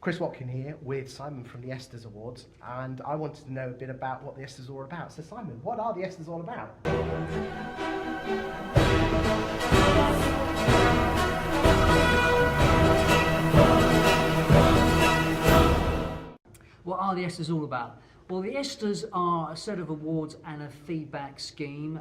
Chris Watkin here with Simon from the ESTAS Awards, and I wanted to know a bit about what the ESTAS are all about. So Simon, what are the ESTAS all about? What are the ESTAS all about? Well, the ESTAS are a set of awards and a feedback scheme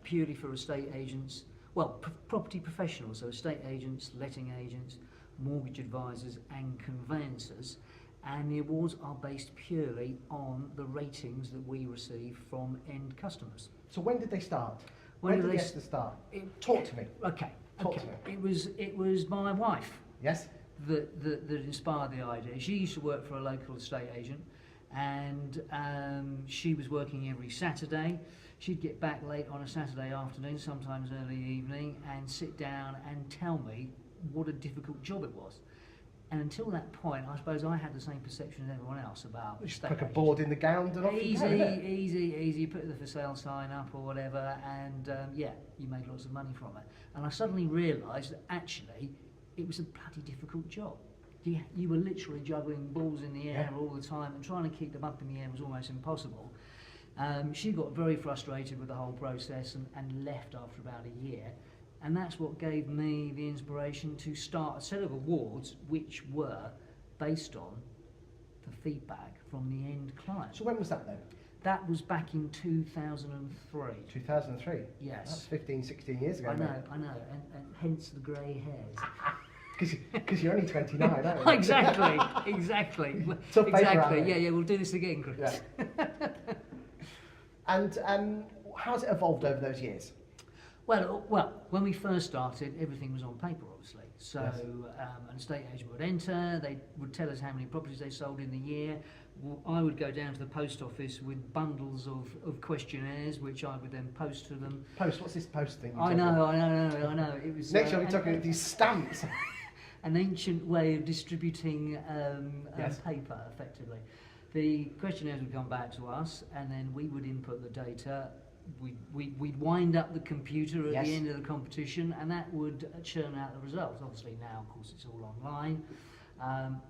purely for estate agents, well, property professionals, so estate agents, letting agents, mortgage advisors and conveyancers, and the awards are based purely on the ratings that we receive from end customers. So when did they start? When did the ESTAS start? Talk to me. Okay. Talk to me. It was my wife. Yes. That inspired the idea. She used to work for a local estate agent, and she was working every Saturday. She'd get back late on a Saturday afternoon, sometimes early evening, and sit down and tell me what a difficult job it was. And until that point, I suppose I had the same perception as everyone else about just put a board in the gown and off you go, innit? Easy, put the for sale sign up or whatever, and yeah, you made lots of money from it. And I suddenly realised that actually it was a bloody difficult job. You were literally juggling balls in the air all the time, and trying to keep them up in the air was almost impossible. She got very frustrated with the whole process and left after about a year. And that's what gave me the inspiration to start a set of awards which were based on the feedback from the end client. So when was that then? That was back in 2003. 2003? Yes. That's 15, 16 years ago. I know, and hence the grey hairs. Because you're only 29, aren't you? Exactly. Tough paper, exactly. Yeah, we'll do this again, Chris. Yeah. And how's it evolved over those years? Well, when we first started, everything was on paper, obviously. So an estate agent would enter, they would tell us how many properties they sold in the year. I would go down to the post office with bundles of questionnaires, which I would then post to them. Post? What's this post thing? I know. It was next year we're talking about these stamps. An ancient way of distributing paper, effectively. The questionnaires would come back to us, and then we would input the data. We'd wind up the computer at the end of the competition, and that would churn out the results. Obviously now, of course, it's all online.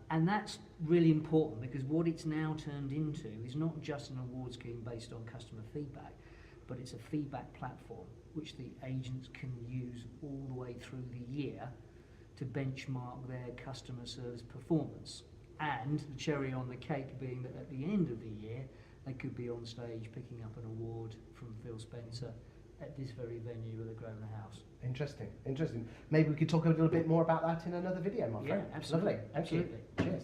And that's really important, because what it's now turned into is not just an award scheme based on customer feedback, but it's a feedback platform which the agents can use all the way through the year to benchmark their customer service performance. And the cherry on the cake being that at the end of the year, they could be on stage picking up an award from Phil Spencer at this very venue at the Grosvenor House. Interesting. Maybe we could talk a little bit more about that in another video, my friend. Yeah, absolutely. Lovely. Thank you. Cheers.